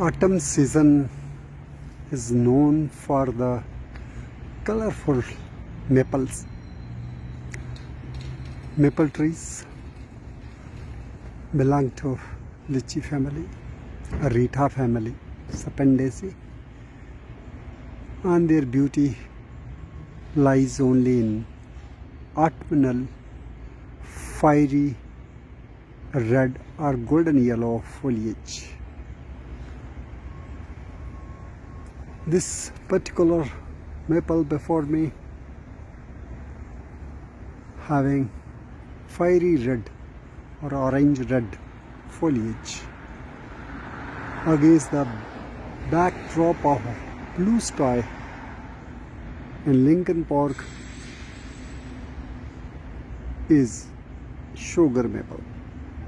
Autumn season is known for the colorful maples. Maple trees belong to lychee family, Rita family, Sapendaceae, and their beauty lies only in autumnal fiery red or golden yellow foliage. This particular maple before me having fiery red or orange red foliage against the backdrop of blue sky in Lincoln Park is sugar maple,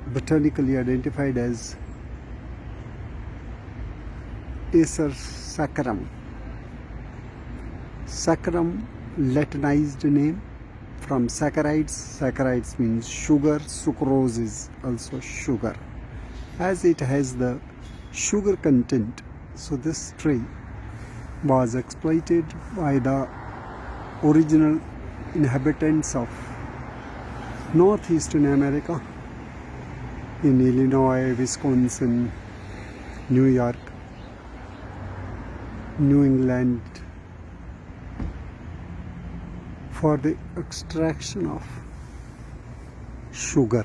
botanically identified as Acer saccharum. Saccharum, Latinized name from saccharide. Saccharide means sugar. Sucrose is also sugar. As it has the sugar content, so this tree was exploited by the original inhabitants of northeastern America in Illinois, Wisconsin, New York, New England, for the extraction of sugar.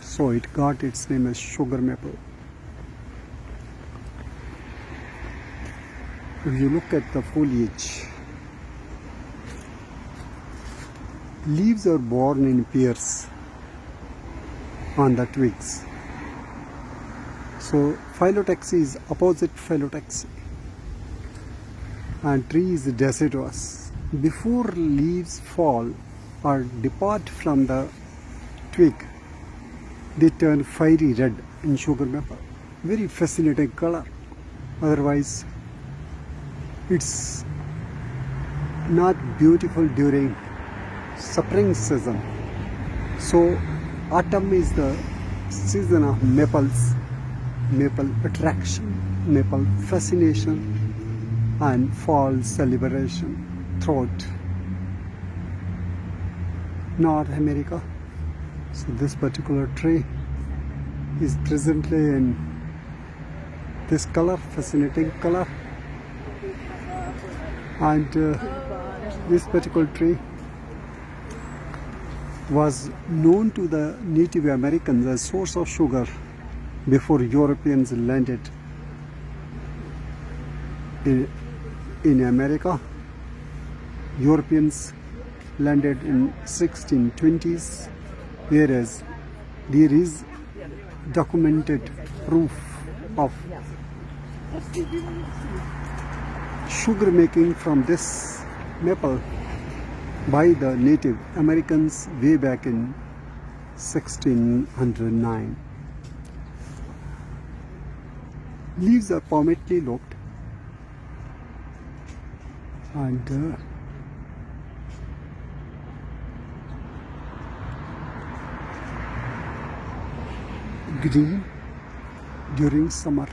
So it got its name as sugar maple. If you look at the foliage, leaves are borne in pairs on the twigs. So phyllotaxy is opposite phyllotaxy, and tree is deciduous. Before leaves fall or depart from the twig, they turn fiery red in sugar maple. Very fascinating color. Otherwise, it's not beautiful during spring season. So autumn is the season of maples, maple attraction, maple fascination, and fall celebration throughout North America. So this particular tree is presently in this color, fascinating color, and this particular tree was known to the Native Americans as source of sugar before Europeans landed in America. Europeans landed in 1620s, whereas there is documented proof of sugar making from this maple by the Native Americans way back in 1609. Leaves are palmately lobed, and green during summer.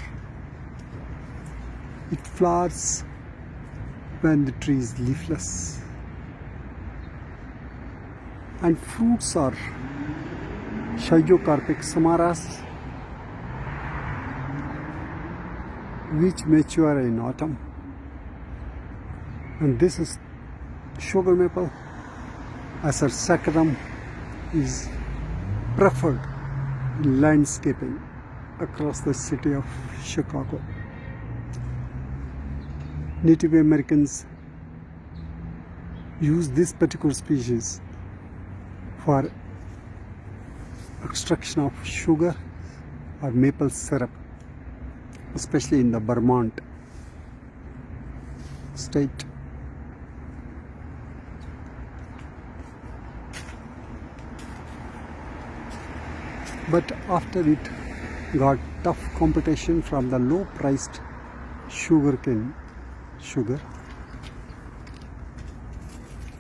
It flowers when the tree is leafless, and fruits are Shyocarpic samaras, which mature in autumn. And this is sugar maple. Acer saccharum is preferred in landscaping across the city of Chicago. Native Americans use this particular species for extraction of sugar or maple syrup, especially in the Vermont state. But after it got tough competition from the low-priced sugarcane sugar,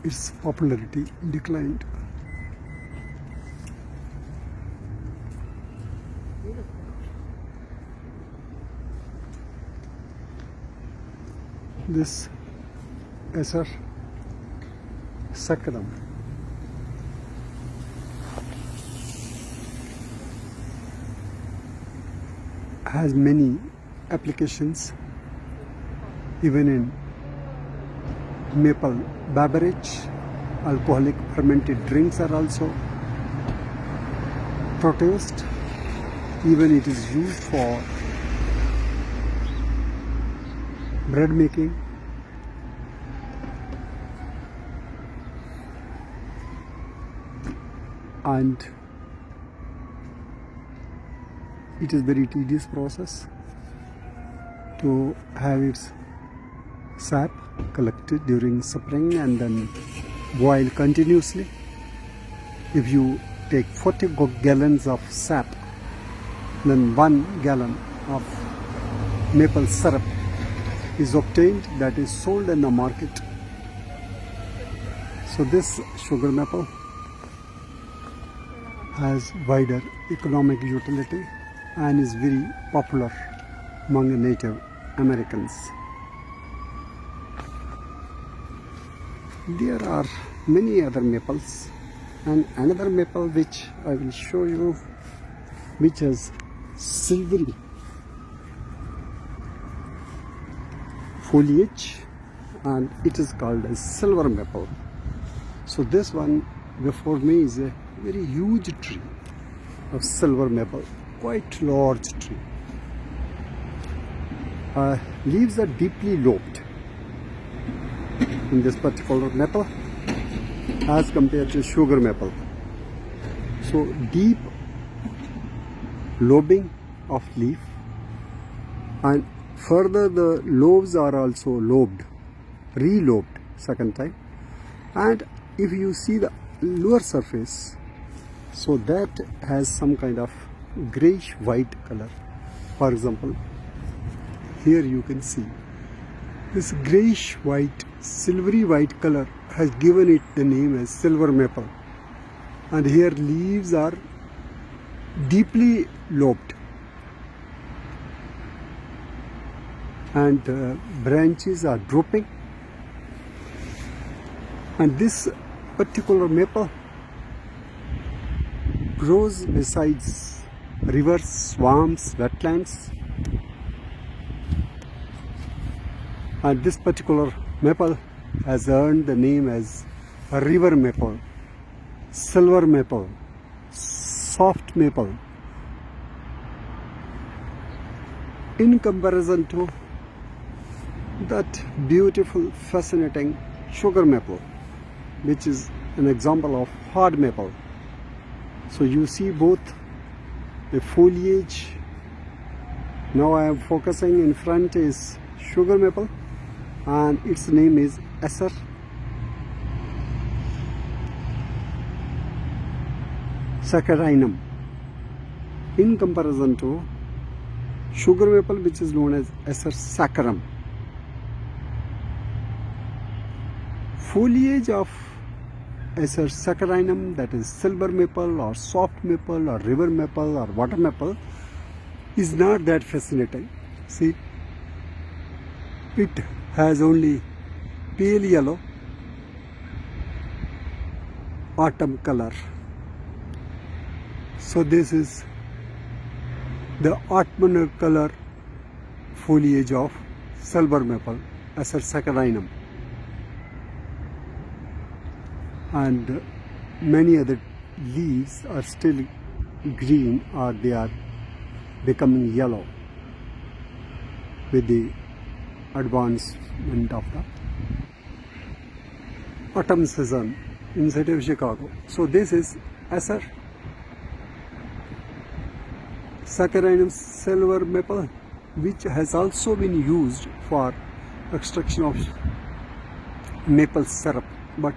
its popularity declined. this Acer saccharum has many applications, even in maple beverage. Alcoholic fermented drinks are also produced. Even it is used for bread making. And it is very tedious process to have its sap collected during spring and then boil continuously. If you take 40 gallons of sap, then 1 gallon of maple syrup is obtained, that is sold in the market. So this sugar maple has wider economic utility and is very popular among the Native Americans. There are many other maples, and another maple which I will show you, which has silvery foliage, and it is called as silver maple. So this one before me is a very huge tree of silver maple, quite large tree. Leaves are deeply lobed in this particular maple as compared to sugar maple. So deep lobing of leaf, and further the lobes are also lobed, re-lobed second time. And if you see the lower surface, so that has some kind of grayish white color. For example, here you can see this grayish white, silvery white color has given it the name as silver maple. And here leaves are deeply lobed and branches are drooping. And this particular maple grows besides rivers, swamps, wetlands. And this particular maple has earned the name as a river maple, silver maple, soft maple, in comparison to that beautiful, fascinating sugar maple, which is an example of hard maple. So you see both the foliage. Now I am focusing in front is sugar maple, and its name is Acer saccharinum, in comparison to sugar maple, which is known as Acer saccharum. Foliage of Acer saccharinum, that is silver maple or soft maple or river maple or water maple, is not that fascinating. See, it has only pale yellow autumn color. So this is the autumnal color foliage of silver maple, Acer saccharinum. And many other leaves are still green, or they are becoming yellow with the advancement of the autumn season in the city of Chicago. So this is Acer saccharinum silver maple, which has also been used for extraction of maple syrup, but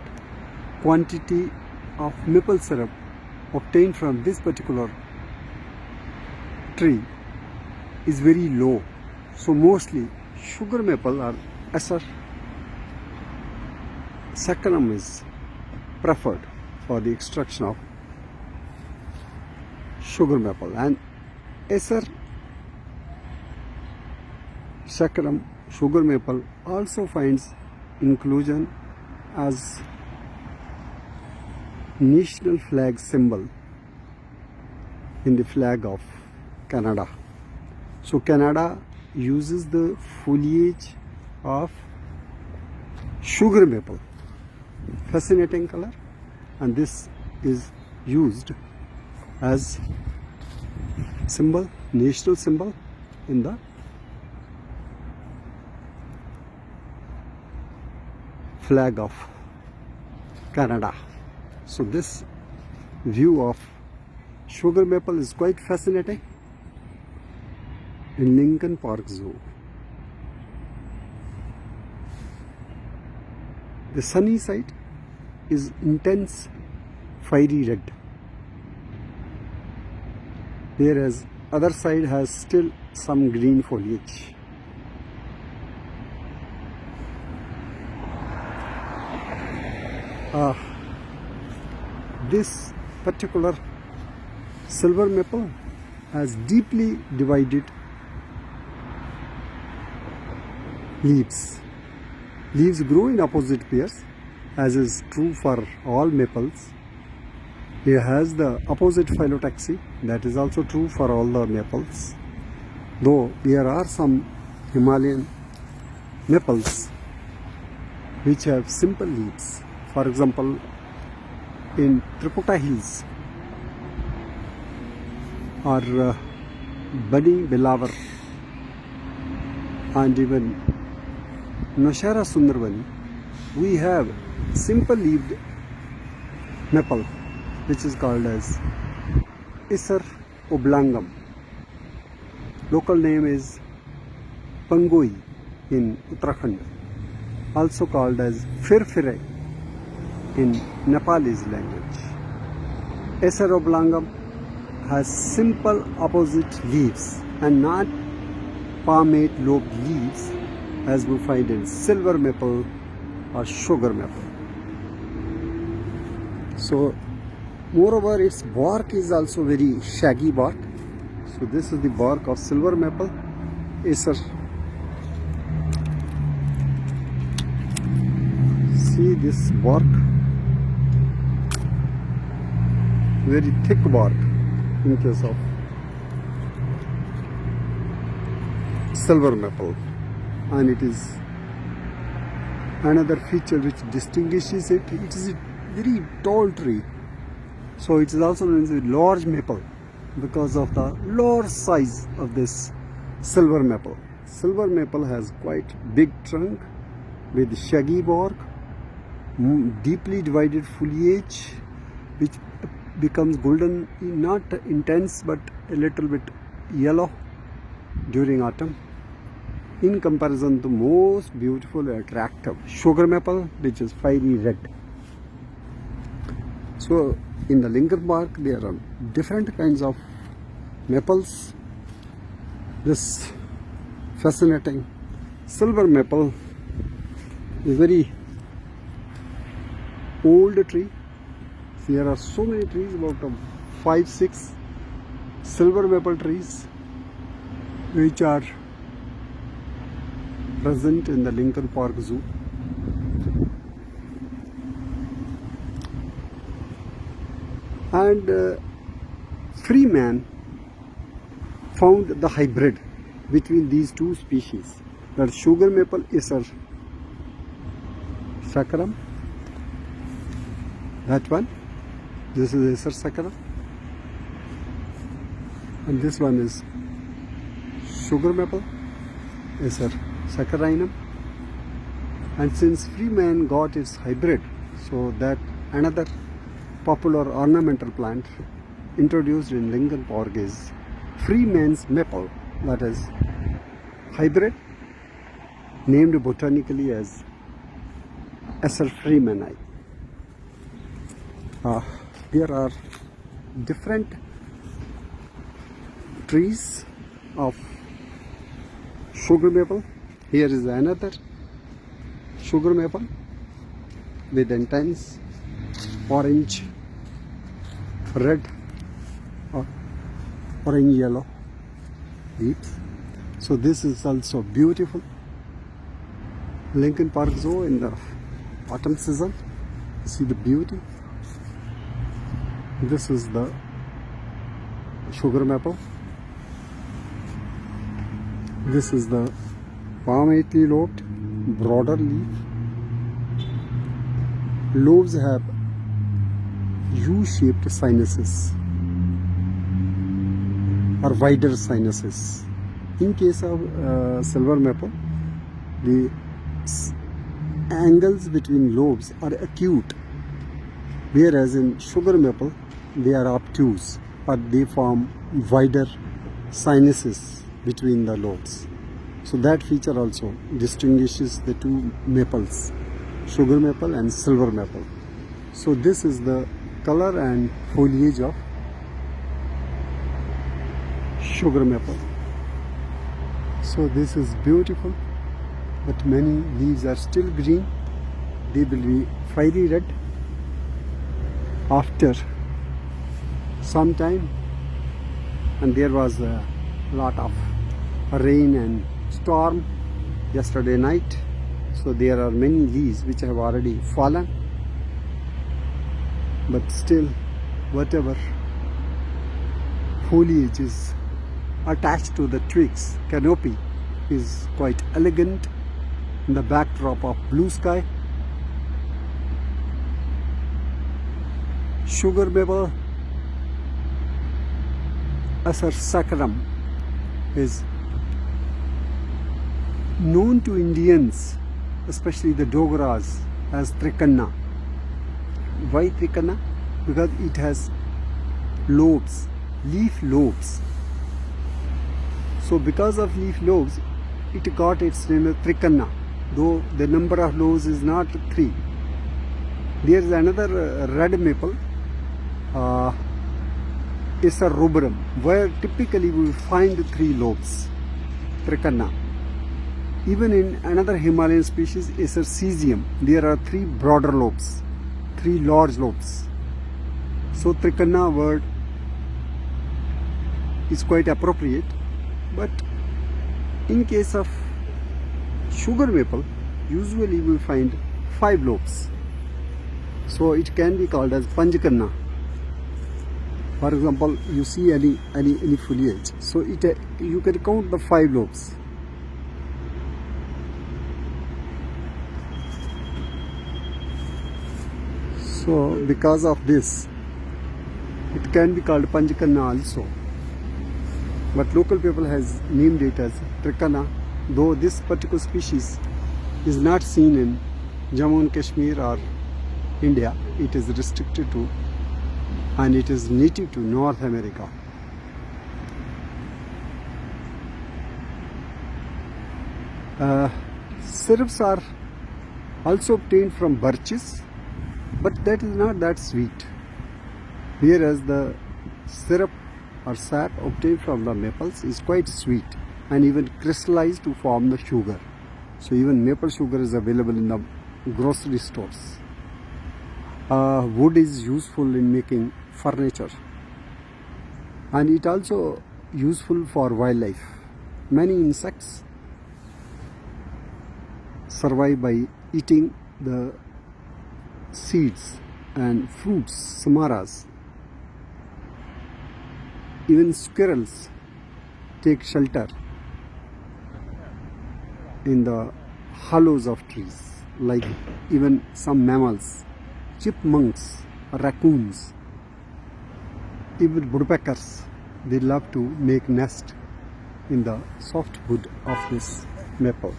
quantity of maple syrup obtained from this particular tree is very low. So mostly sugar maple or Acer saccharum is preferred for the extraction of sugar maple, and Acer saccharum sugar maple also finds inclusion as national flag symbol in the flag of Canada. So Canada uses the foliage of sugar maple. Fascinating color, and this is used as symbol, national symbol in the flag of Canada. So this view of sugar maple is quite fascinating in Lincoln Park Zoo. The sunny side is intense fiery red, whereas other side has still some green foliage. This particular silver maple has deeply divided leaves. Leaves grow in opposite pairs, as is true for all maples. It has the opposite phyllotaxy, that is also true for all the maples. Though there are some Himalayan maples which have simple leaves. For example, in Tripota Hills or Bani Bilavar and even Nashara Sundarbani, we have simple leaved maple which is called as Isar oblongum. Local name is Pangoi in Uttarakhand, also called as Firfire in Nepalese language. Isar oblongum has simple opposite leaves and not palmate lobed leaves as we find in silver maple or sugar maple. So moreover, its bark is also very shaggy bark. So this is the bark of silver maple, Acer. See this bark, very thick bark in case of silver maple, and it is another feature which distinguishes it. It is a very tall tree, so it is also known as a large maple because of the large size of this silver maple. Silver maple has quite big trunk with shaggy bark, deeply divided foliage which becomes golden, not intense but a little bit yellow during autumn, in comparison to most beautiful and attractive sugar maple which is fiery red. So in the Lincoln Park there are different kinds of maples. This fascinating silver maple is very old tree. There are so many trees, about 5-6 silver maple trees which are present in the Lincoln Park Zoo. And Freeman found the hybrid between these two species, that sugar maple Acer saccharum, that one, this is Acer saccharum, and this one is sugar maple Acer saccharinum. And since Freeman got its hybrid, so that another popular ornamental plant introduced in Lincoln Park is Freeman's maple, that is hybrid, named botanically as Acer freemani. There are different trees of sugar maple. Here is another sugar maple with intense orange, red or orange yellow leaves. So this is also beautiful Lincoln Park Zoo in the autumn season. See the beauty. This is the sugar maple. This is the palmately lobed, broader leaf. Lobes have U-shaped sinuses or wider sinuses. In case of silver maple, the angles between lobes are acute, whereas in sugar maple they are obtuse, or they form wider sinuses between the lobes. So that feature also distinguishes the two maples, sugar maple and silver maple. So this is the color and foliage of sugar maple. So this is beautiful, but many leaves are still green. They will be fiery red after some time, and there was a lot of rain and storm yesterday night, so there are many leaves which have already fallen, but still whatever foliage is attached to the twigs canopy is quite elegant in the backdrop of blue sky. Sugar maple Acer saccharum is known to Indians, especially the Dogras, as trikanna. Why trikanna? Because it has lobes, leaf lobes. So because of leaf lobes, it got its name as trikanna, though the number of lobes is not 3. There is another red maple, Acer rubrum, where typically we find 3 lobes, trikanna. Even in another Himalayan species, Acer cesium, there are 3 broader lobes, 3 large lobes. So trikanna word is quite appropriate, but in case of sugar maple, usually we find 5 lobes. So it can be called as panchakanna. For example, you see any foliage, so you can count the 5 lobes. So because of this, it can be called panchakanna also. But local people has named it as trikanna, though this particular species is not seen in Jammu and Kashmir or India. It is restricted to, and it is native to North America. Syrups are also obtained from birches, but that is not that sweet, whereas the syrup or sap obtained from the maples is quite sweet and even crystallized to form the sugar. So even maple sugar is available in the grocery stores. Wood is useful in making furniture, and it also useful for wildlife. Many insects survive by eating the seeds and fruits, samaras. Even squirrels take shelter in the hollows of trees, like even some mammals, chipmunks, raccoons, even woodpeckers. They love to make nest in the soft wood of this maple.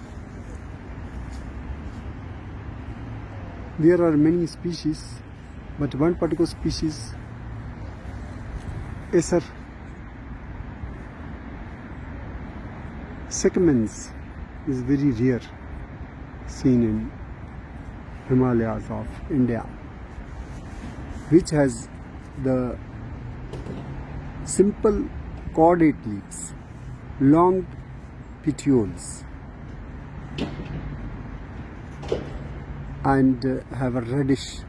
There are many species, but one particular species, Acer secamens, is very rare, seen in Himalayas of India, which has the simple cordate leaves, long petioles, and have a reddish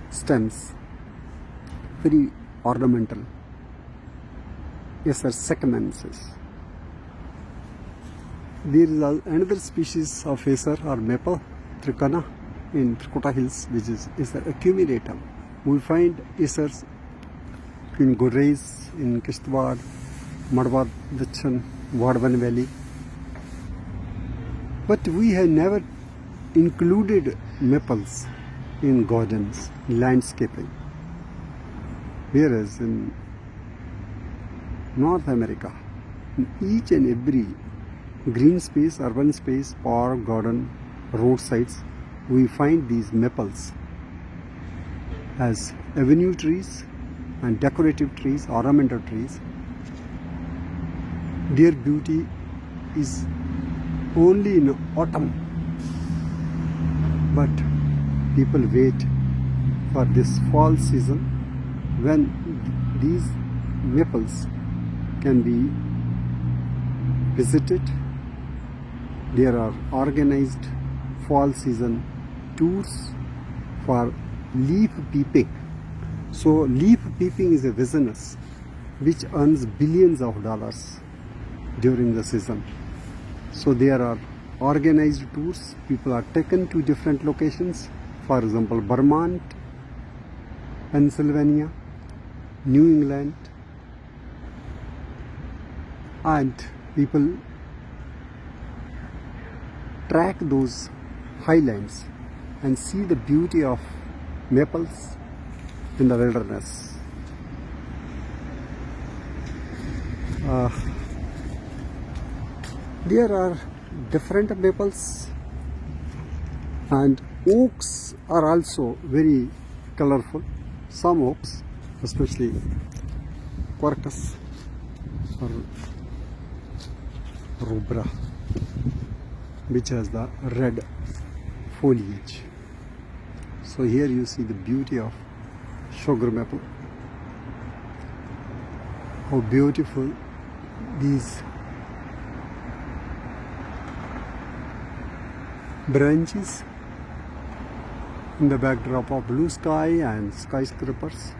stems, very ornamental. Acer secamensis. there is another species of acer or maple, Trikana, in Trikota Hills, which is Acer accumulatum. We find acers in Gurreis, in Kishtwar, Madhwad, Dachan, Wadvan Valley. But we have never included maples in gardens, landscaping. Whereas in North America, in each and every green space, urban space, park, garden, roadsides, we find these maples as avenue trees and decorative trees, ornamental trees. Their beauty is only in autumn, but people wait for this fall season when these maples can be visited. There are organized fall season tours for leaf peeping. So leaf peeping is a business which earns billions of dollars during the season. So there are organized tours. People are taken to different locations. For example, Vermont, Pennsylvania, New England, and people track those highlands and see the beauty of maples in the wilderness. There are different maples, and oaks are also very colorful. Some oaks, especially Quercus or rubra, which has the red foliage. So here you see the beauty of sugar maple. How beautiful these branches in the backdrop of blue sky and skyscrapers.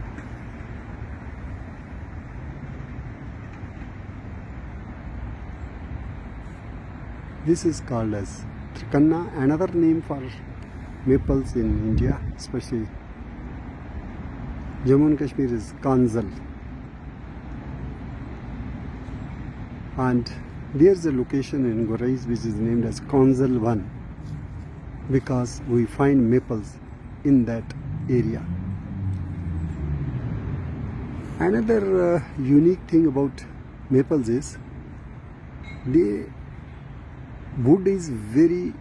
This is called as Trikanna, another name for maples in India, especially Jammu and Kashmir is Kanzal. And there's a location in Gurreis which is named as Kanzal 1 because we find maples in that area. Another unique thing about maples is the wood is very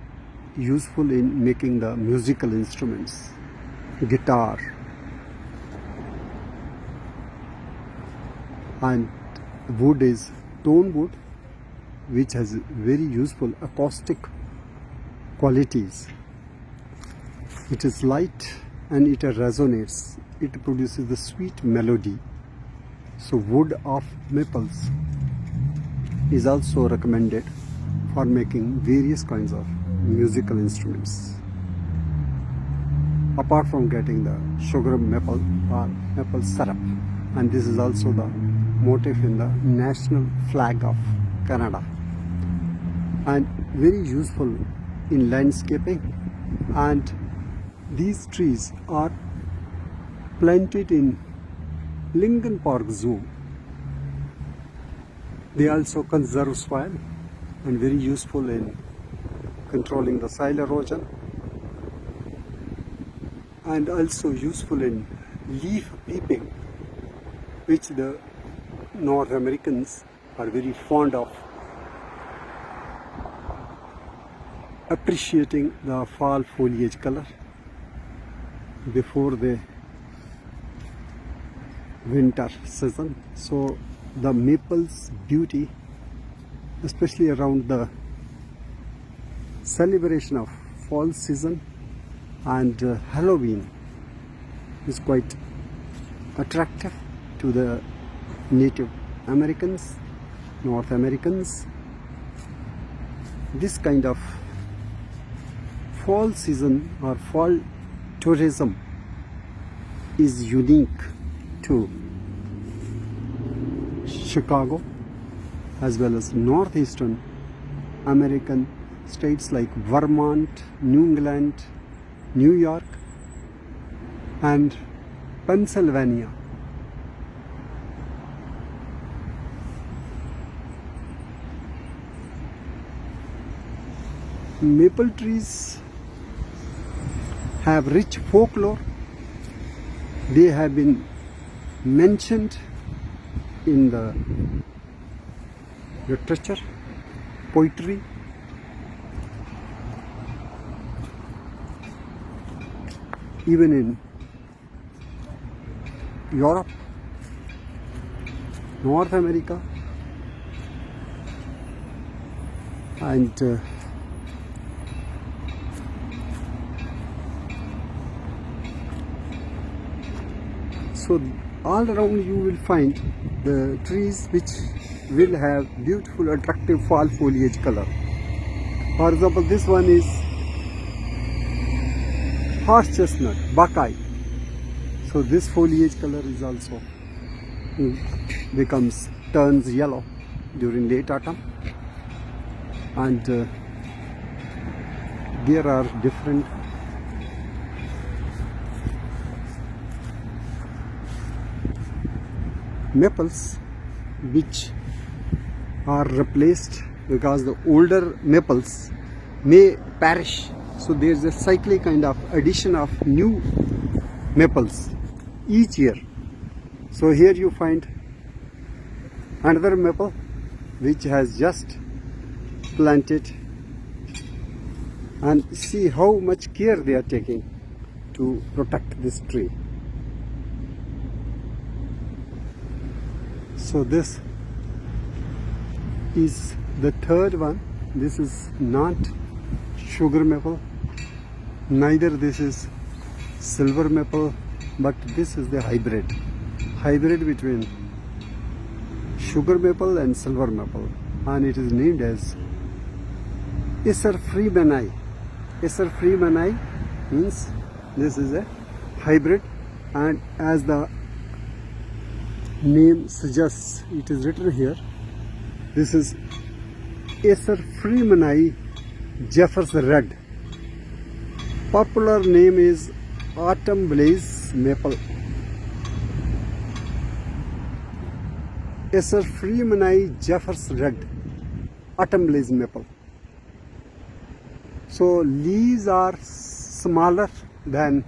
useful in making the musical instruments, guitar, and wood is tone wood, which has very useful acoustic qualities. It is light and it resonates. It produces the sweet melody. So wood of maples is also recommended for making various kinds of musical instruments. Apart from getting the sugar maple or maple syrup, and this is also the motif in the national flag of Canada, and very useful in landscaping. And these trees are planted in Lincoln Park Zoo. They also conserve soil and very useful in controlling the soil erosion, and also useful in leaf peeping, which the North Americans are very fond of, appreciating the fall foliage color before the winter season. So the maple's beauty, especially around the celebration of fall season and Halloween, is quite attractive to the Native Americans, North Americans. This kind of fall season or fall tourism is unique to Chicago as well as northeastern American states like Vermont, New England, New York, and Pennsylvania. Maple trees have rich folklore. They have been mentioned in the literature, poetry, even in Europe, North America, and so all around you will find the trees which will have beautiful, attractive fall foliage color. For example, this one is horse chestnut, Buckeye. So this foliage color is also turns yellow during late autumn, and there are different maples which are replaced because the older maples may perish. So there is a cyclic kind of addition of new maples each year. So here you find another maple which has just planted, and see how much care they are taking to protect this tree. So this is the third one. This is not sugar maple, neither this is silver maple, but this is the hybrid between sugar maple and silver maple, and it is named as Isser Freemani. Isser Freemani means this is a hybrid, and as the name suggests, it is written here, this is Isser Freemani Jeffers Red. Popular name is Autumn Blaze Maple. Isser Freemani Jeffers Red, Autumn Blaze Maple. So leaves are smaller than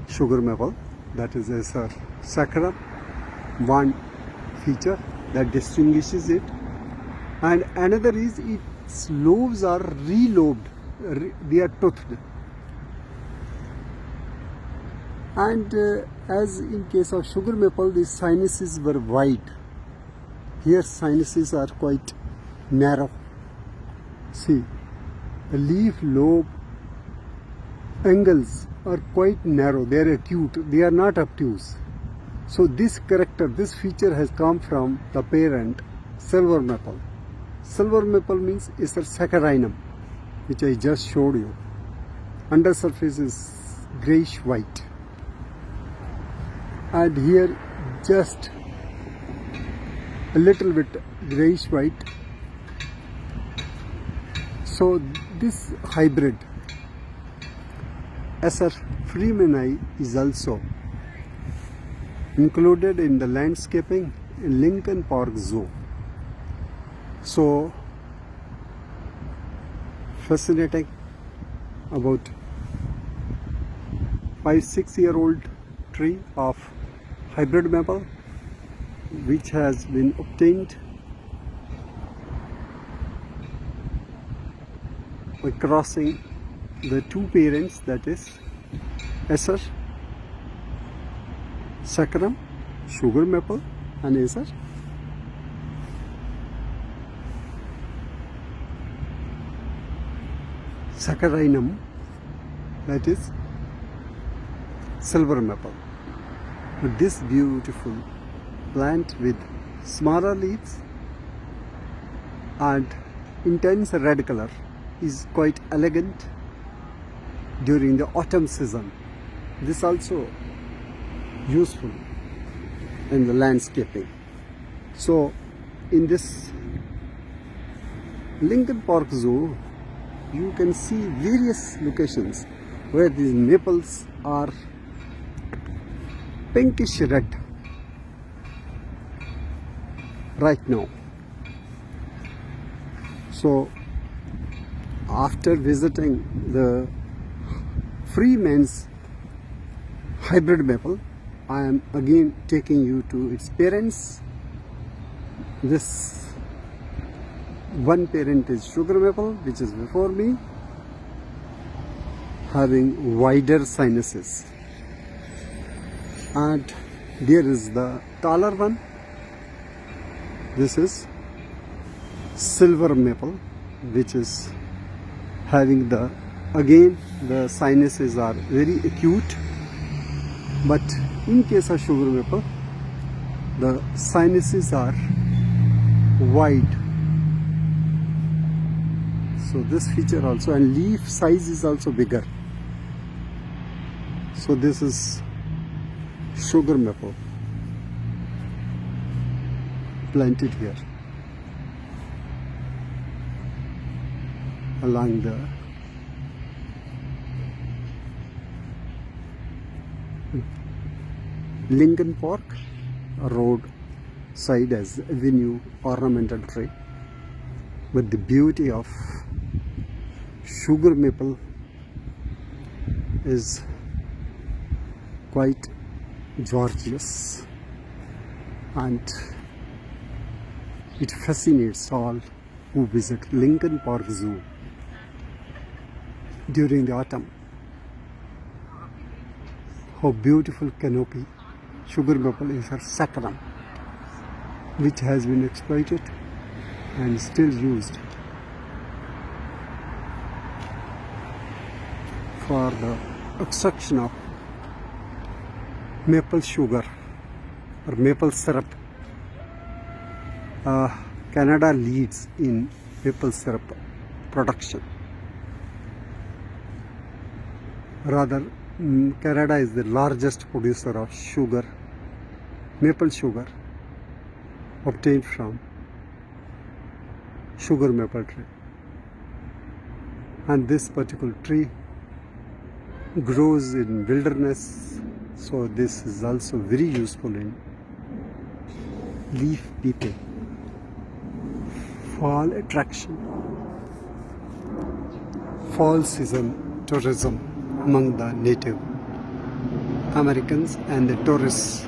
sugar maple, that is Isser saccharum, one feature that distinguishes it, and another is its lobes are relobed, they are toothed, and as in case of sugar maple, the sinuses were wide. Here sinuses are quite narrow. See, the leaf lobe angles are quite narrow, they are acute, they are not obtuse. So this character, this feature has come from the parent silver maple. Silver maple means Isser saccharinum, which I just showed you. Undersurface is grayish white, and here just a little bit grayish white. So this hybrid Isser Freemani is also included in the landscaping in Lincoln Park Zoo. So fascinating about 5-6 year old tree of hybrid maple which has been obtained by crossing the two parents, that is Isser saccharum, sugar maple, and Isser saccharinum, that is silver maple. With this beautiful plant with smaller leaves and intense red color is quite elegant during the autumn season. This also useful in the landscaping. So in this Lincoln Park Zoo, you can see various locations where these maples are pinkish red right now. So after visiting the Freeman's hybrid maple, I am again taking you to its parents. This one parent is sugar maple, which is before me, having wider sinuses, and there is the taller one. This is silver maple, which is having the sinuses are very acute, but in case of sugar maple, the sinuses are wide. So this feature also, and leaf size is also bigger. So this is sugar maple planted here along the Lincoln Park road side as avenue ornamental tree. But the beauty of sugar maple is quite gorgeous, and it fascinates all who visit Lincoln Park Zoo during the autumn. How beautiful canopy. Sugar maple is a saccharum which has been exploited and still used for the extraction of maple sugar or maple syrup. Canada leads in maple syrup production. Rather, Canada is the largest producer of sugar, maple sugar obtained from sugar maple tree. And this particular tree grows in wilderness, so this is also very useful in leaf peeping, fall attraction, fall season tourism among the Native Americans and the tourists